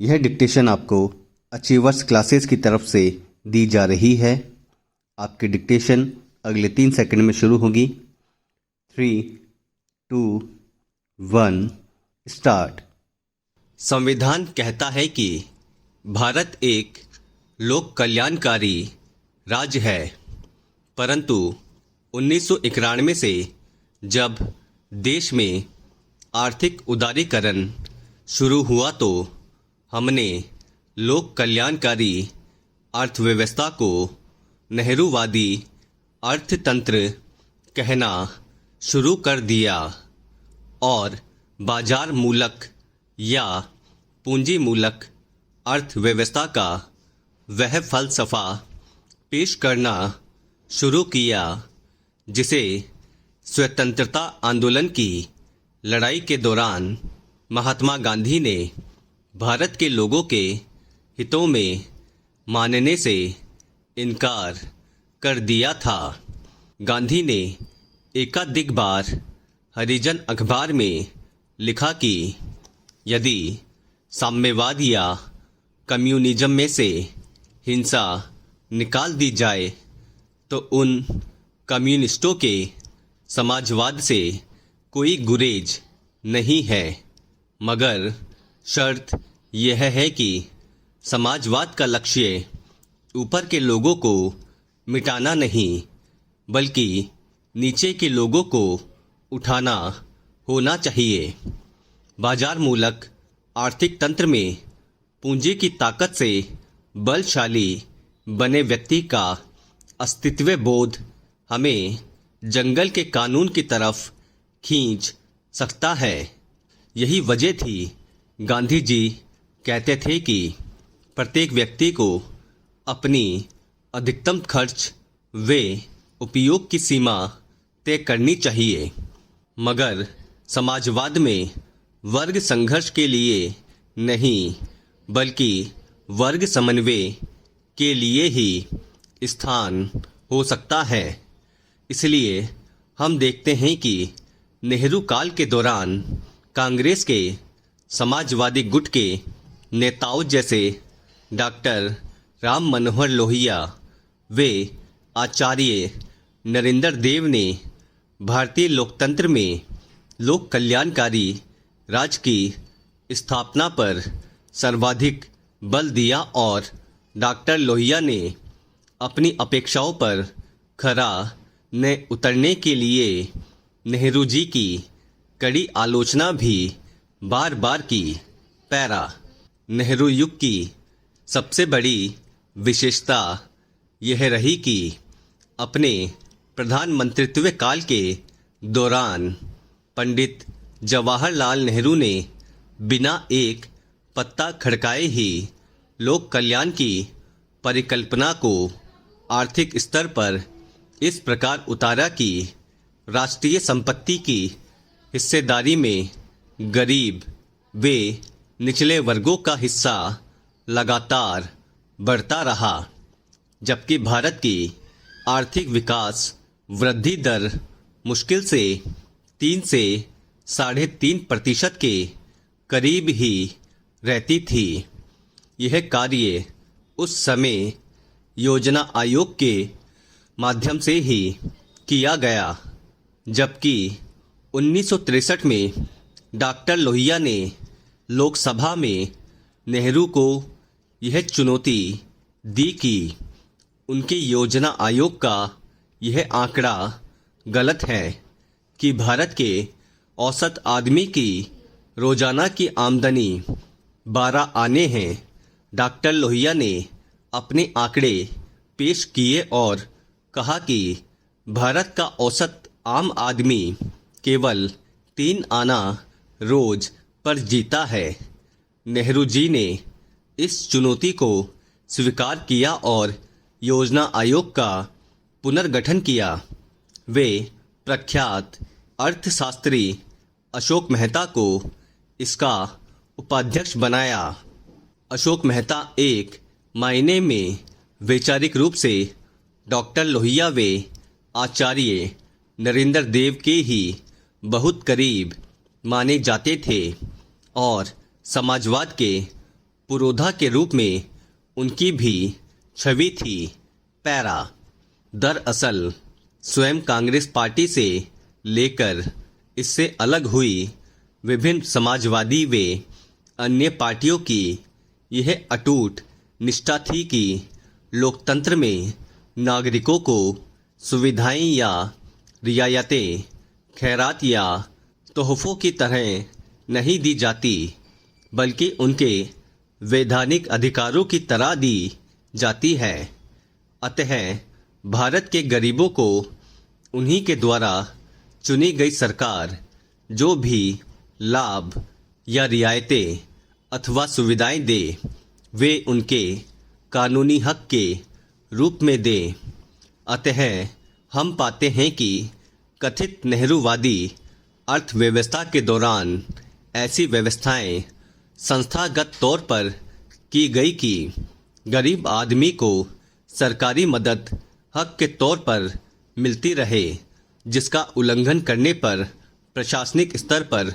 यह डिक्टेशन आपको achievers classes की तरफ से दी जा रही है। आपकी डिक्टेशन अगले 3 सेकंड में शुरू होगी। 3, 2, 1 स्टार्ट। संविधान कहता है कि भारत एक लोक कल्याणकारी राज्य है, परंतु 1991 से जब देश में आर्थिक उदारीकरण शुरू हुआ तो हमने लोक कल्याणकारी अर्थव्यवस्था को नेहरूवादी अर्थतंत्र कहना शुरू कर दिया और बाजार मूलक या पूंजी मूलक अर्थव्यवस्था का वह फलसफा पेश करना शुरू किया जिसे स्वतंत्रता आंदोलन की लड़ाई के दौरान महात्मा गांधी ने भारत के लोगों के हितों में मानने से इनकार कर दिया था। गांधी ने एकाधिक बार हरिजन अखबार में लिखा कि यदि साम्यवाद या कम्युनिज्म में से हिंसा निकाल दी जाए तो उन कम्युनिस्टों के समाजवाद से कोई गुरेज नहीं है, मगर शर्त यह है कि समाजवाद का लक्ष्य ऊपर के लोगों को मिटाना नहीं बल्कि नीचे के लोगों को उठाना होना चाहिए। बाजार मूलक आर्थिक तंत्र में पूंजी की ताकत से बलशाली बने व्यक्ति का अस्तित्व बोध हमें जंगल के कानून की तरफ खींच सकता है। यही वजह थी गांधी जी कहते थे कि प्रत्येक व्यक्ति को अपनी अधिकतम खर्च व उपयोग की सीमा तय करनी चाहिए, मगर समाजवाद में वर्ग संघर्ष के लिए नहीं बल्कि वर्ग समन्वय के लिए ही स्थान हो सकता है। इसलिए हम देखते हैं कि नेहरू काल के दौरान कांग्रेस के समाजवादी गुट के नेताओं जैसे डॉक्टर राम मनोहर लोहिया व आचार्य नरेंद्र देव ने भारतीय लोकतंत्र में लोक कल्याणकारी राज्य की स्थापना पर सर्वाधिक बल दिया और डॉक्टर लोहिया ने अपनी अपेक्षाओं पर खरा न उतरने के लिए नेहरू जी की कड़ी आलोचना भी बार बार की। पैरा नेहरू युग की सबसे बड़ी विशेषता यह रही कि अपने प्रधानमंत्रित्व काल के दौरान पंडित जवाहरलाल नेहरू ने बिना एक पत्ता खड़काए ही लोक कल्याण की परिकल्पना को आर्थिक स्तर पर इस प्रकार उतारा कि राष्ट्रीय संपत्ति की हिस्सेदारी में गरीब व निचले वर्गों का हिस्सा लगातार बढ़ता रहा, जबकि भारत की आर्थिक विकास वृद्धि दर मुश्किल से 3 से 3.5% के करीब ही रहती थी। यह कार्य उस समय योजना आयोग के माध्यम से ही किया गया, जबकि 1963 में डॉक्टर लोहिया ने लोकसभा में नेहरू को यह चुनौती दी कि उनके योजना आयोग का यह आंकड़ा गलत है कि भारत के औसत आदमी की रोजाना की आमदनी 12 आने हैं। डॉक्टर लोहिया ने अपने आंकड़े पेश किए और कहा कि भारत का औसत आम आदमी केवल 3 आना रोज पर जीता है। नेहरू जी ने इस चुनौती को स्वीकार किया और योजना आयोग का पुनर्गठन किया। वे प्रख्यात अर्थशास्त्री अशोक मेहता को इसका उपाध्यक्ष बनाया। अशोक मेहता एक मायने में वैचारिक रूप से डॉक्टर लोहिया व आचार्य नरेंद्र देव के ही बहुत करीब माने जाते थे और समाजवाद के पुरोधा के रूप में उनकी भी छवि थी। पैरा। दरअसल स्वयं कांग्रेस पार्टी से लेकर इससे अलग हुई विभिन्न समाजवादी व अन्य पार्टियों की यह अटूट निष्ठा थी कि लोकतंत्र में नागरिकों को सुविधाएं या रियायतें खैरात या तोहफों की तरह नहीं दी जाती, बल्कि उनके वैधानिक अधिकारों की तरह दी जाती है। अतः भारत के गरीबों को उन्हीं के द्वारा चुनी गई सरकार जो भी लाभ या रियायतें अथवा सुविधाएं दे, वे उनके कानूनी हक के रूप में दे। अतः हम पाते हैं कि कथित नेहरूवादी अर्थव्यवस्था के दौरान ऐसी व्यवस्थाएं संस्थागत तौर पर की गई कि गरीब आदमी को सरकारी मदद हक के तौर पर मिलती रहे, जिसका उल्लंघन करने पर प्रशासनिक स्तर पर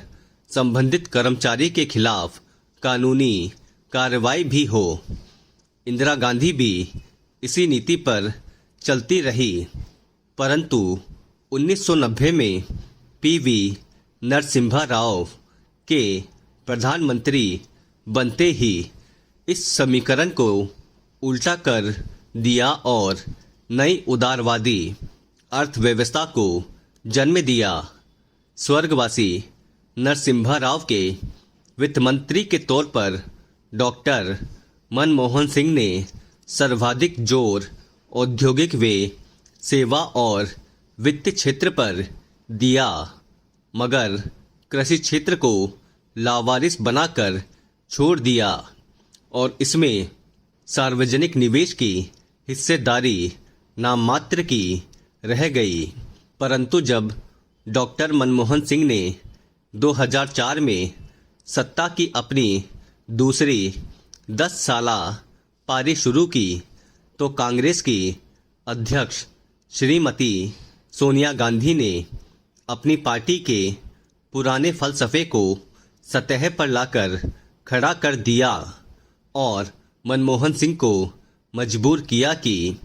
संबंधित कर्मचारी के खिलाफ कानूनी कार्रवाई भी हो। इंदिरा गांधी भी इसी नीति पर चलती रही, परंतु 1990 में पीवी नरसिम्हा राव के प्रधानमंत्री बनते ही इस समीकरण को उल्टा कर दिया और नई उदारवादी अर्थव्यवस्था को जन्म दिया। स्वर्गवासी नरसिम्हा राव के वित्त मंत्री के तौर पर डॉक्टर मनमोहन सिंह ने सर्वाधिक जोर औद्योगिक व सेवा और वित्त क्षेत्र पर दिया, मगर कृषि क्षेत्र को लावारिस बनाकर छोड़ दिया और इसमें सार्वजनिक निवेश की हिस्सेदारी नाम मात्र की रह गई। परंतु जब डॉक्टर मनमोहन सिंह ने 2004 में सत्ता की अपनी दूसरी 10 साला पारी शुरू की, तो कांग्रेस की अध्यक्ष श्रीमती सोनिया गांधी ने अपनी पार्टी के पुराने फलसफे को सतह पर लाकर खड़ा कर दिया और मनमोहन सिंह को मजबूर किया कि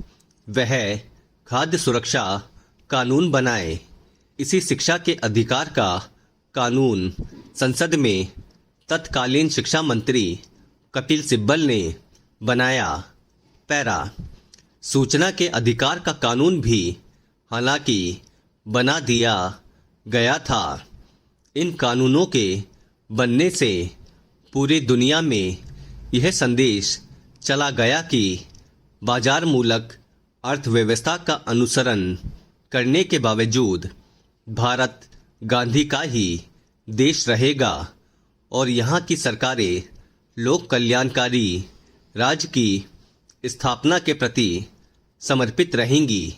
वह खाद्य सुरक्षा कानून बनाए। इसी शिक्षा के अधिकार का कानून संसद में तत्कालीन शिक्षा मंत्री कपिल सिब्बल ने बनाया। पैरा। सूचना के अधिकार का कानून भी हालांकि बना दिया गया था। इन कानूनों के बनने से पूरी दुनिया में यह संदेश चला गया कि बाजार मूलक अर्थव्यवस्था का अनुसरण करने के बावजूद भारत गांधी का ही देश रहेगा और यहाँ की सरकारें लोक कल्याणकारी राज्य की स्थापना के प्रति समर्पित रहेंगी।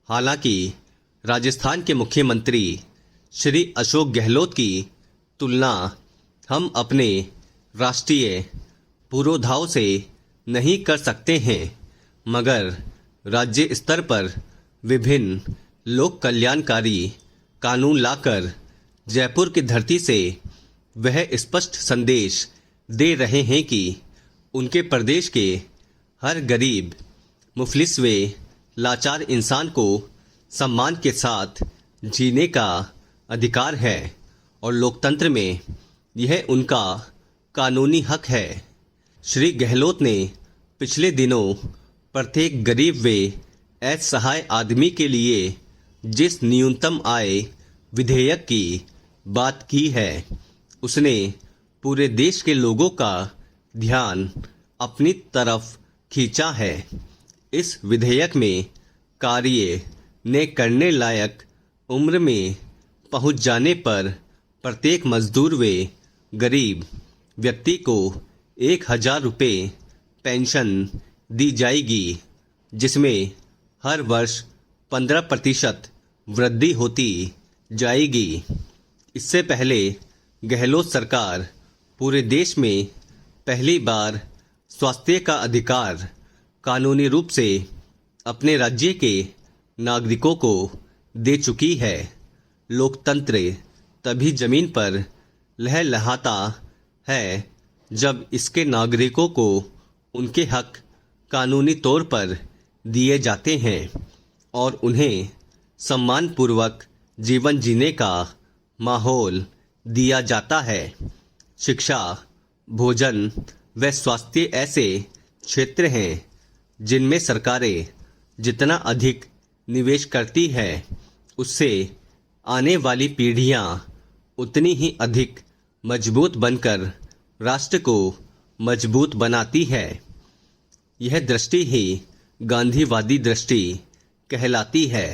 हालांकि राजस्थान के मुख्यमंत्री श्री अशोक गहलोत की तुलना हम अपने राष्ट्रीय पुरोधाओं से नहीं कर सकते हैं, मगर राज्य स्तर पर विभिन्न लोक कल्याणकारी कानून लाकर जयपुर की धरती से वह स्पष्ट संदेश दे रहे हैं कि उनके प्रदेश के हर गरीब, मुफलिस व लाचार इंसान को सम्मान के साथ जीने का अधिकार है और लोकतंत्र में यह उनका कानूनी हक है। श्री गहलोत ने पिछले दिनों प्रत्येक गरीब व असहाय आदमी के लिए जिस न्यूनतम आय विधेयक की बात की है, उसने पूरे देश के लोगों का ध्यान अपनी तरफ खींचा है। इस विधेयक में कार्य न करने लायक उम्र में पहुंच जाने पर प्रत्येक मजदूर व गरीब व्यक्ति को 1000 रुपये पेंशन दी जाएगी, जिसमें हर वर्ष 15% वृद्धि होती जाएगी। इससे पहले गहलोत सरकार पूरे देश में पहली बार स्वास्थ्य का अधिकार कानूनी रूप से अपने राज्य के नागरिकों को दे चुकी है। लोकतंत्र तभी जमीन पर लहलहाता है जब इसके नागरिकों को उनके हक कानूनी तौर पर दिए जाते हैं और उन्हें सम्मानपूर्वक जीवन जीने का माहौल दिया जाता है। शिक्षा, भोजन व स्वास्थ्य ऐसे क्षेत्र हैं जिनमें सरकारें जितना अधिक निवेश करती है उससे आने वाली पीढ़ियां उतनी ही अधिक मजबूत बनकर राष्ट्र को मजबूत बनाती है। यह दृष्टि ही गांधीवादी दृष्टि कहलाती है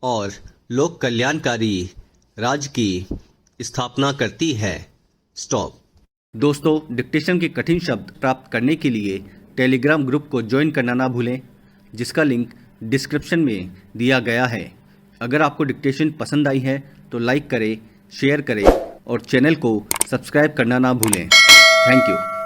और लोक कल्याणकारी राज्य की स्थापना करती है। स्टॉप। दोस्तों, डिक्टेशन के कठिन शब्द प्राप्त करने के लिए टेलीग्राम ग्रुप को ज्वाइन करना ना भूलें, जिसका लिंक डिस्क्रिप्शन में दिया गया है। अगर आपको डिक्टेशन पसंद आई है तो लाइक करें, शेयर करें और चैनल को सब्सक्राइब करना ना भूलें। Thank you.